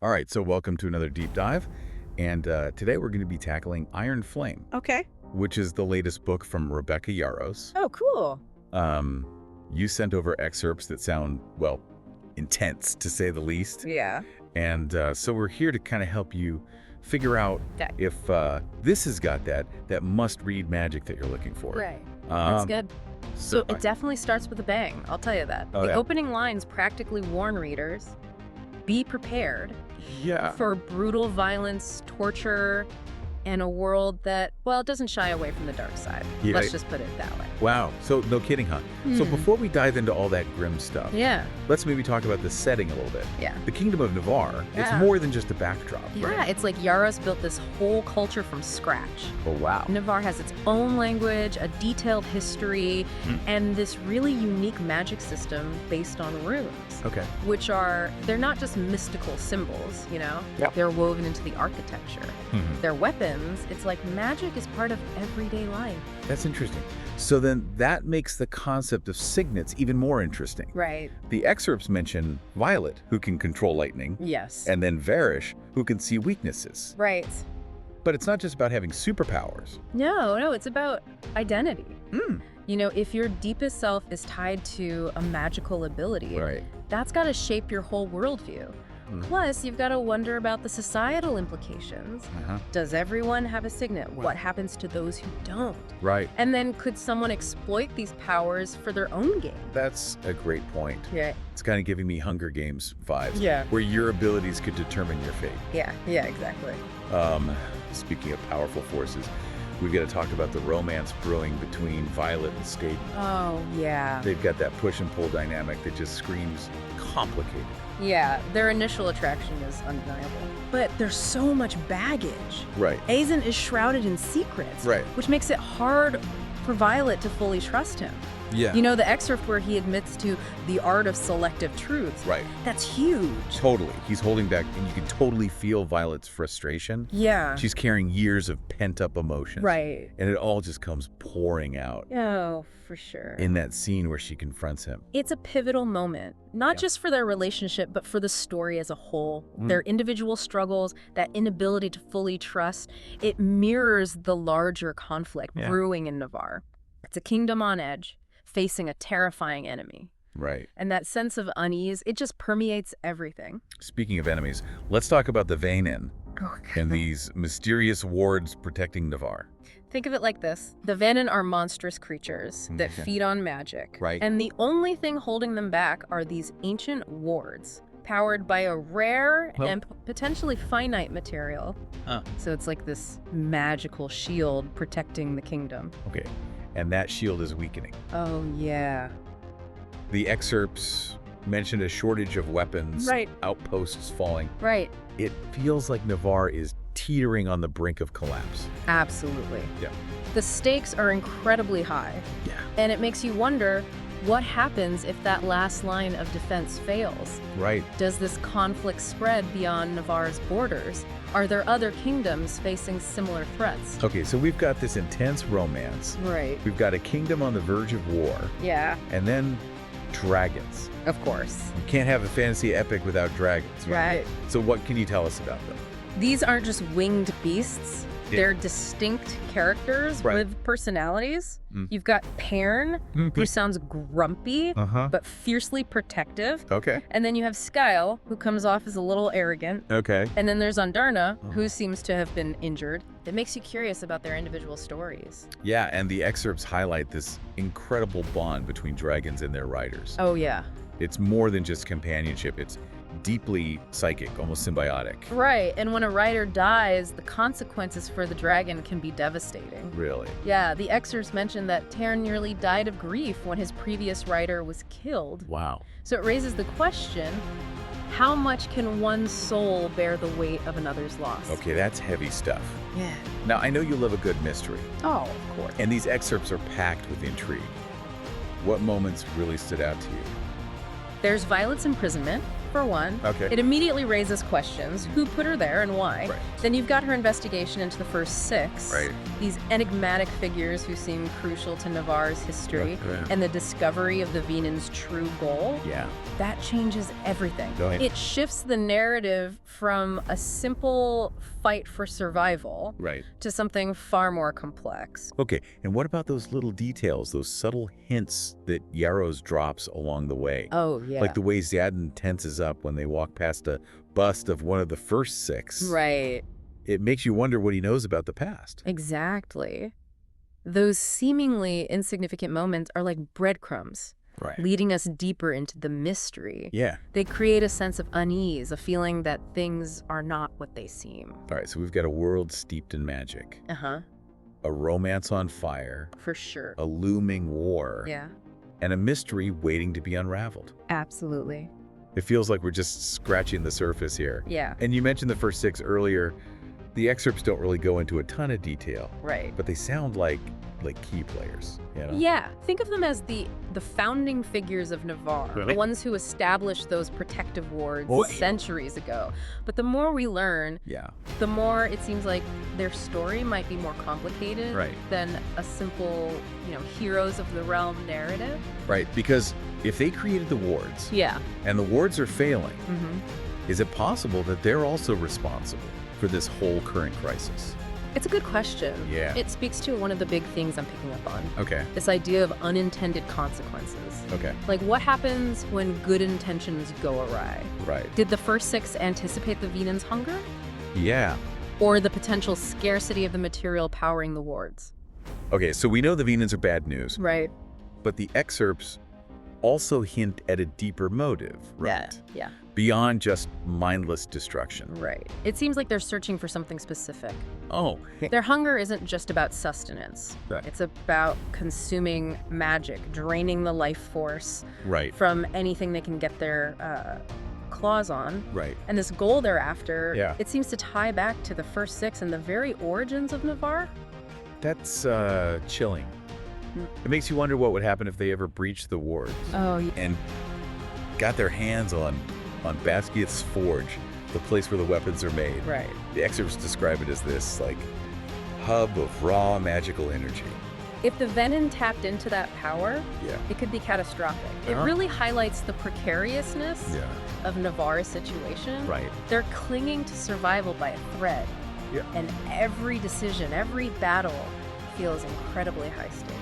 All right, so welcome to another deep dive. And today we're going to be tackling Iron Flame, Okay. which is the latest book from Rebecca Yarros. Oh, cool. Um, you sent over excerpts that sound, well, intense to say the least. Yeah. And so we're here to kind of help you figure out Okay. if this has got that must-read magic that you're looking for. Right. That's good. So I- it definitely starts with a bang. I'll tell you that. Oh, The yeah. opening lines practically warn readers, be prepared yeah. for brutal violence, torture, and a world that, well, it doesn't shy away from the dark side. Yeah. Let's just put it that way. Wow. So no kidding, huh? So Hmm. before we dive into all that grim stuff, Yeah. let's maybe talk about the setting a little bit. Yeah. The Kingdom of Navarre, it's Yeah. more than just a backdrop, Yeah, right? it's like Yaros built this whole culture from scratch. Oh, wow. Navarre has its own language, a detailed history, and this really unique magic system based on runes. Okay. Which are, they're not just mystical symbols, you know? Yep. They're woven into the architecture. Mhm. They're weapons. It's like magic is part of everyday life. That's interesting. So then that makes the concept of signets even more interesting. Right. The excerpts mention Violet, who can control lightning, Yes. and then Varish, who can see weaknesses. Right. But it's not just about having superpowers. No, it's about identity. Hmm. You know, if your deepest self is tied to a magical ability, Right. that's got to shape your whole worldview. Mm. Plus, you've got to wonder about the societal implications. Uh-huh. Does everyone have a signet? What happens to those who don't? Right. And then could someone exploit these powers for their own gain? That's a great point. Yeah. It's kind of giving me Hunger Games vibes. Yeah. Where your abilities could determine your fate. Yeah, exactly. Speaking of powerful forces, we've got to talk about the romance brewing between Violet and Xaden. Oh, yeah. They've got that push and pull dynamic that just screams complicated. Yeah, their initial attraction is undeniable. But there's so much baggage. Right. Xaden is shrouded in secrets, Right. which makes it hard for Violet to fully trust him. Yeah. You know, the excerpt where he admits to the art of selective truths. Right. That's huge. Totally. He's holding back, and you can totally feel Violet's frustration. Yeah. She's carrying years of pent-up emotions. Right. And it all just comes pouring out Oh, for sure. in that scene where she confronts him. It's a pivotal moment, not Yeah. just for their relationship, but for the story as a whole. Mm. Their individual struggles, that inability to fully trust, it mirrors the larger conflict Yeah. brewing in Navarre. It's a kingdom on edge, facing a terrifying enemy. Right. And that sense of unease, it just permeates everything. Speaking of enemies, let's talk about the Venin and these mysterious wards protecting Navarre. Think of it like this. The Venin are monstrous creatures that Okay. feed on magic. Right. And the only thing holding them back are these ancient wards, powered by a rare Well- and potentially finite material. Huh. So it's like this magical shield protecting the kingdom. Okay. And that shield is weakening. Oh, yeah. The excerpts mentioned a shortage of weapons, Right. outposts falling. Right. It feels like Navarre is teetering on the brink of collapse. Absolutely. Yeah. The stakes are incredibly high. Yeah. And it makes you wonder, what happens if that last line of defense fails? Right. Does this conflict spread beyond Navarre's borders? Are there other kingdoms facing similar threats? Okay, so we've got this intense romance. Right. We've got a kingdom on the verge of war, Yeah, and then dragons. of course. You can't have a fantasy epic without dragons, right? Right. So what can you tell us about them? These aren't just winged beasts. Yeah. They're distinct characters Right. with personalities. Mm. You've got Perrin, who sounds grumpy, Uh-huh. but fiercely protective. Okay. And then you have Skyle, who comes off as a little arrogant. Okay. And then there's Andarna, Oh. who seems to have been injured. It makes you curious about their individual stories. Yeah, and the excerpts highlight this incredible bond between dragons and their riders. Oh, yeah. It's more than just companionship. It's deeply psychic, almost symbiotic. Right, and when a rider dies, the consequences for the dragon can be devastating. Really. Yeah, the excerpts mention that Tarn nearly died of grief when his previous rider was killed. Wow. So it raises the question, how much can one soul bear the weight of another's loss? Okay, that's heavy stuff. Yeah. Now, I know you love a good mystery, Oh, of course. and these excerpts are packed with intrigue. What moments really stood out to you? There's Violet's imprisonment, for one. Okay. It immediately raises questions. Who put her there and why? Right. Then you've got her investigation into the first 6. Right. These enigmatic figures who seem crucial to Navarre's history. Yeah. And the discovery of the Venin's true goal. Yeah. That changes everything. Go ahead. It shifts the narrative from a simple fight for survival Right. to something far more complex. Okay, and what about those little details, those subtle hints that Yarros drops along the way? Oh, yeah. Like the way Xaden tenses up when they walk past a bust of one of the first 6. Right. It makes you wonder what he knows about the past. Exactly. Those seemingly insignificant moments are like breadcrumbs, Right. leading us deeper into the mystery. Yeah. They create a sense of unease, a feeling that things are not what they seem. All right, so we've got a world steeped in magic, Uh-huh. a romance on fire, For sure. a looming war, Yeah. and a mystery waiting to be unraveled. Absolutely. It feels like we're just scratching the surface here. Yeah. And you mentioned the first 6 earlier. The excerpts don't really go into a ton of detail, Right. but they sound like key players, you know? Yeah, think of them as the founding figures of Navarre, Really? the ones who established those protective wards Oh, centuries ago. But the more we learn, Yeah. the more it seems like their story might be more complicated Right. than a simple, heroes of the realm narrative. Right, because if they created the wards Yeah. and the wards are failing, hmm is it possible that they're also responsible for this whole current crisis? It's a good question. Yeah. It speaks to one of the big things I'm picking up on. Okay, This idea of unintended consequences. okay, Like, what happens when good intentions go awry? right. Did the first 6 anticipate the Venin's hunger? Yeah. Or the potential scarcity of the material powering the wards? Okay, so we know the Venins are bad news, Right. but the excerpts also hint at a deeper motive, right? Yeah. Beyond just mindless destruction. Right. It seems like they're searching for something specific. Oh, Their hunger isn't just about sustenance. Right. It's about consuming magic, draining the life force right, from anything they can get their claws on. right. And this goal they're after, Yeah. it seems to tie back to the first 6 and the very origins of Navarre. That's chilling. Hmm. It makes you wonder what would happen if they ever breached the wards Oh, yeah. and got their hands on Basquiat's forge, the place where the weapons are made. Right. The excerpts describe it as this, hub of raw magical energy. If the Venin tapped into that power, Yeah. it could be catastrophic. It Uh-huh. really highlights the precariousness Yeah. of Navarre's situation. Right. They're clinging to survival by a thread. Yeah. And every decision, every battle feels incredibly high stakes.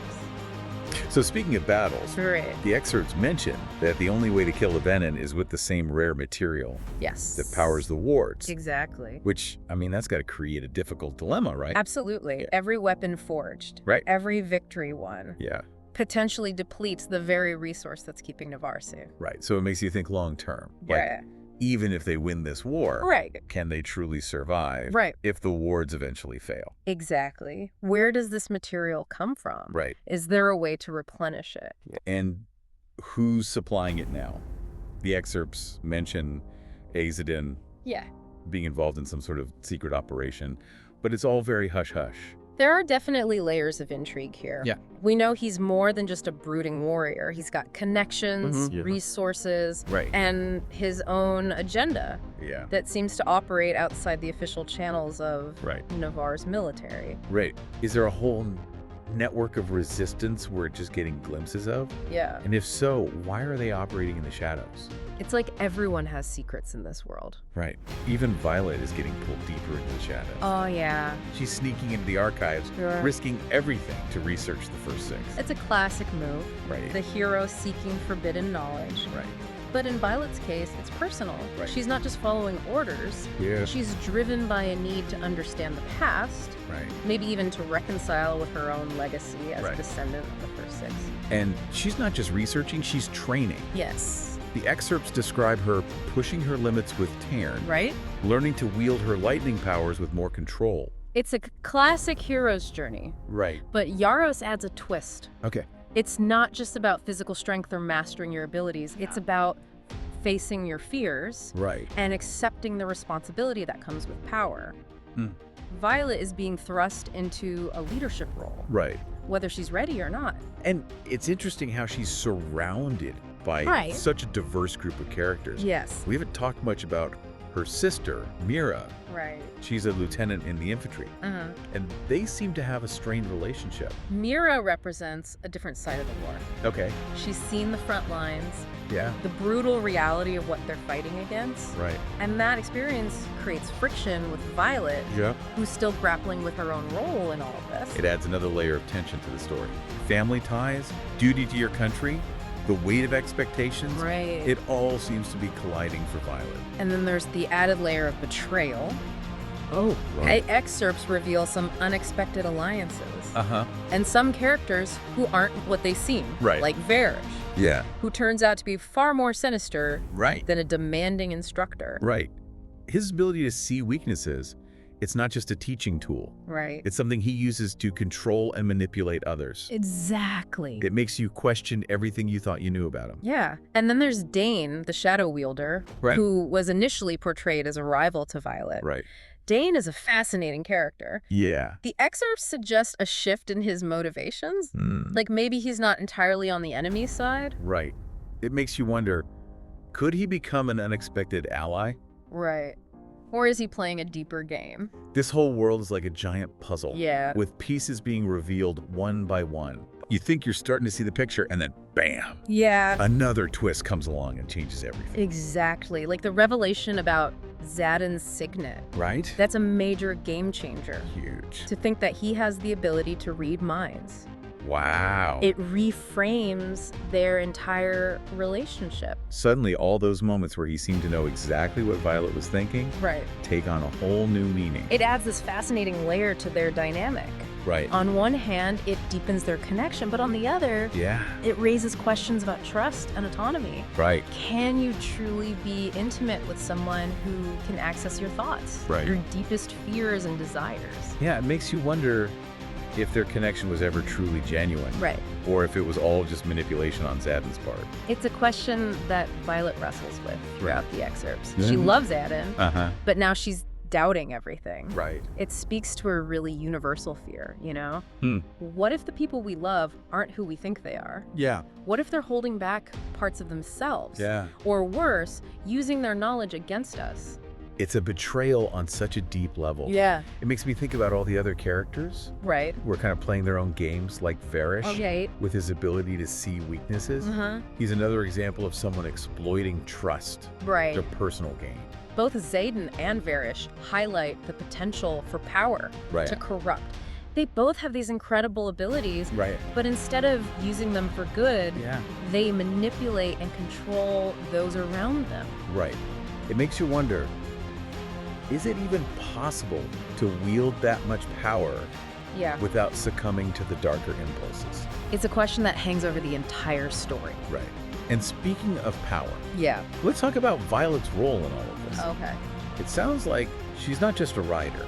So speaking of battles, Right. the excerpts mention that the only way to kill a Venin is with the same rare material Yes. that powers the wards. Exactly. Which, that's got to create a difficult dilemma, right? Absolutely. Yeah. Every weapon forged. Right. Every victory won. Yeah, Potentially depletes the very resource that's keeping Navarre safe. right. So it makes you think long term. Yeah. Even if they win this war, Right. can they truly survive Right. if the wards eventually fail? Exactly. Where does this material come from? Right. Is there a way to replenish it? And who's supplying it now? The excerpts mention Xaden Yeah. being involved in some sort of secret operation, but it's all very hush-hush. There are definitely layers of intrigue here. Yeah. We know he's more than just a brooding warrior. He's got connections, Yeah. resources, Right. and his own agenda Yeah. that seems to operate outside the official channels of Right. Navarre's military. Right. Is there a whole network of resistance we're just getting glimpses of? Yeah. And if so, why are they operating in the shadows? It's like everyone has secrets in this world. Right. Even Violet is getting pulled deeper into the shadows. Oh, yeah. She's sneaking into the archives, Sure. risking everything to research the first 6. It's a classic move. Right. The hero seeking forbidden knowledge. Right. But in Violet's case, it's personal. Right. She's not just following orders. Yeah. She's driven by a need to understand the past, Right. maybe even to reconcile with her own legacy as Right. a descendant of the first 6. And she's not just researching, she's training. Yes. The excerpts describe her pushing her limits with Tarn, Right? learning to wield her lightning powers with more control. It's a classic hero's journey, Right. but Yarros adds a twist. Okay. It's not just about physical strength or mastering your abilities. It's about facing your fears Right. and accepting the responsibility that comes with power. Hmm. Violet is being thrust into a leadership role, Right. whether she's ready or not. And it's interesting how she's surrounded by Right. such a diverse group of characters. Yes. We haven't talked much about her sister, Mira. Right. She's a lieutenant in the infantry, Uh-huh. and they seem to have a strained relationship. Mira represents a different side of the war. Okay. She's seen the front lines, Yeah. the brutal reality of what they're fighting against, Right. and that experience creates friction with Violet, Yeah. who's still grappling with her own role in all of this. It adds another layer of tension to the story. Family ties, duty to your country, the weight of expectations. Right. It all seems to be colliding for Violet. And then there's the added layer of betrayal. Oh, Excerpts reveal some unexpected alliances. Uh-huh. And some characters who aren't what they seem. Right. Like Varish, Yeah. who turns out to be far more sinister Right. than a demanding instructor. Right. His ability to see weaknesses, it's not just a teaching tool. Right. It's something he uses to control and manipulate others. Exactly. It makes you question everything you thought you knew about him. Yeah. And then there's Dane, the Shadow Wielder, Right. who was initially portrayed as a rival to Violet. Right. Dane is a fascinating character. Yeah. The excerpts suggest a shift in his motivations. Mm. Like maybe he's not entirely on the enemy's side. Right. It makes you wonder, could he become an unexpected ally? Right. Or is he playing a deeper game? This whole world is like a giant puzzle. Yeah. With pieces being revealed one by one. You think you're starting to see the picture, and then bam! Yeah. Another twist comes along and changes everything. Exactly. Like the revelation about Xaden's signet. Right? That's a major game changer. Huge. To think that he has the ability to read minds. Wow. It reframes their entire relationship. Suddenly, all those moments where he seemed to know exactly what Violet was thinking Right. take on a whole new meaning. It adds this fascinating layer to their dynamic. Right. On one hand, it deepens their connection, but on the other, Yeah. it raises questions about trust and autonomy. Right. Can you truly be intimate with someone who can access your thoughts, Right. your deepest fears and desires? Yeah, it makes you wonder if their connection was ever truly genuine. Right. Or if it was all just manipulation on Xaden's part. It's a question that Violet wrestles with throughout the excerpts. She Mhm. loves Xaden, Uh-huh. but now she's doubting everything. Right. It speaks to a really universal fear, you know? Hmm. What if the people we love aren't who we think they are? Yeah. What if they're holding back parts of themselves? Yeah. Or worse, using their knowledge against us? It's a betrayal on such a deep level. Yeah. It makes me think about all the other characters Right. who are kind of playing their own games, like Varish, Okay. with his ability to see weaknesses. Uh-huh. He's another example of someone exploiting trust Right. to personal gain. Both Xaden and Varish highlight the potential for power Right. to corrupt. They both have these incredible abilities, Right. but instead of using them for good, Yeah. they manipulate and control those around them. Right. It makes you wonder, is it even possible to wield that much power Yeah. without succumbing to the darker impulses? It's a question that hangs over the entire story. Right. And speaking of power, Yeah. let's talk about Violet's role in all of this. Okay. It sounds like she's not just a rider.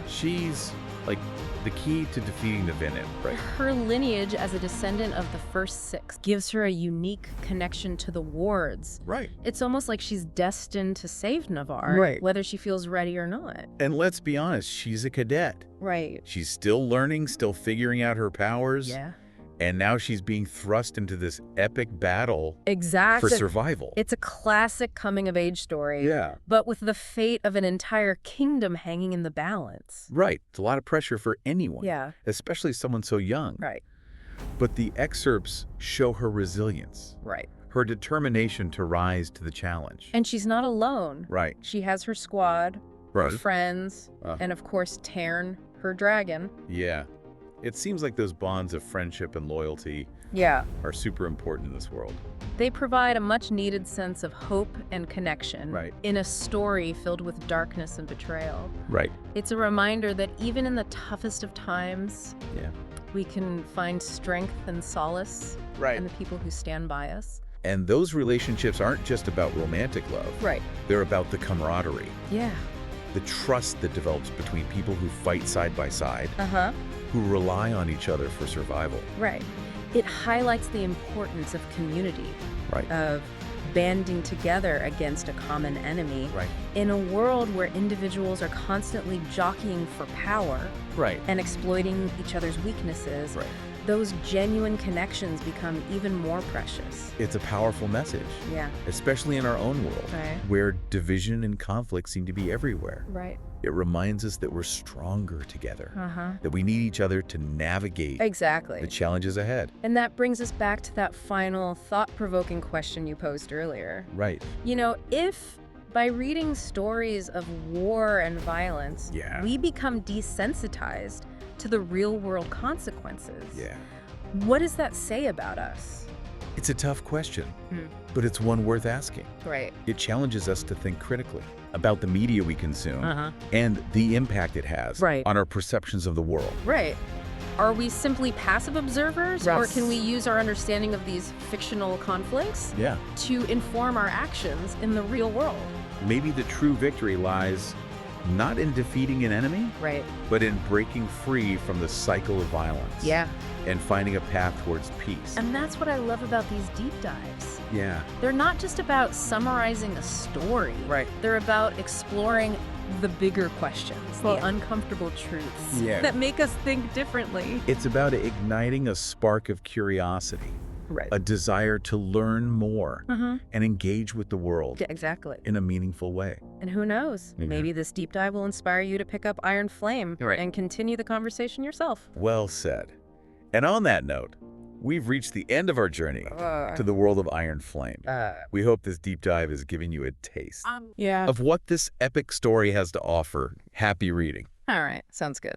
She's like the key to defeating the Venin, right? Her lineage as a descendant of the first six gives her a unique connection to the wards. Right. It's almost like she's destined to save Navarre, Right. whether she feels ready or not. And let's be honest, she's a cadet. Right. She's still learning, still figuring out her powers. Yeah. And now she's being thrust into this epic battle Exactly. for survival. It's a classic coming-of-age story. Yeah. But with the fate of an entire kingdom hanging in the balance. Right. It's a lot of pressure for anyone. Yeah. Especially someone so young. Right. But the excerpts show her resilience, Right. her determination to rise to the challenge. And she's not alone. Right. She has her squad, her Right. friends, and of course Tarn, her dragon. Yeah. It seems like those bonds of friendship and loyalty Yeah. are super important in this world. They provide a much-needed sense of hope and connection Right. in a story filled with darkness and betrayal. Right. It's a reminder that even in the toughest of times, Yeah. we can find strength and solace Right. in the people who stand by us. And those relationships aren't just about romantic love. Right. They're about the camaraderie, Yeah. the trust that develops between people who fight side by side, Uh-huh. who rely on each other for survival. Right. It highlights the importance of community, Right. of banding together against a common enemy. Right. In a world where individuals are constantly jockeying for power Right. and exploiting each other's weaknesses, Right. those genuine connections become even more precious. It's a powerful message, Yeah. especially in our own world, Right. where division and conflict seem to be everywhere. Right. It reminds us that we're stronger together, Uh-huh. that we need each other to navigate Exactly. the challenges ahead. And that brings us back to that final thought-provoking question you posed earlier. Right. You know, if by reading stories of war and violence, Yeah. we become desensitized to the real-world consequences, Yeah. what does that say about us? It's a tough question, Hmm. but it's one worth asking. Right. It challenges us to think critically about the media we consume Uh-huh. and the impact it has Right. on our perceptions of the world. Right. Are we simply passive observers, or Yes. can we use our understanding of these fictional conflicts Yeah. to inform our actions in the real world? Maybe the true victory lies not in defeating an enemy, Right. but in breaking free from the cycle of violence. Yeah. And finding a path towards peace. And that's what I love about these deep dives. Yeah. They're not just about summarizing a story. Right. They're about exploring the bigger questions, the uncomfortable truths Yeah. that make us think differently. It's about igniting a spark of curiosity, Right. a desire to learn more Uh-huh. and engage with the world Yeah, exactly. in a meaningful way. And who knows? Yeah. Maybe this deep dive will inspire you to pick up Iron Flame Right. and continue the conversation yourself. Well said. And on that note, we've reached the end of our journey to the world of Iron Flame. We hope this deep dive has given you a taste Yeah. of what this epic story has to offer. Happy reading. All right. Sounds good.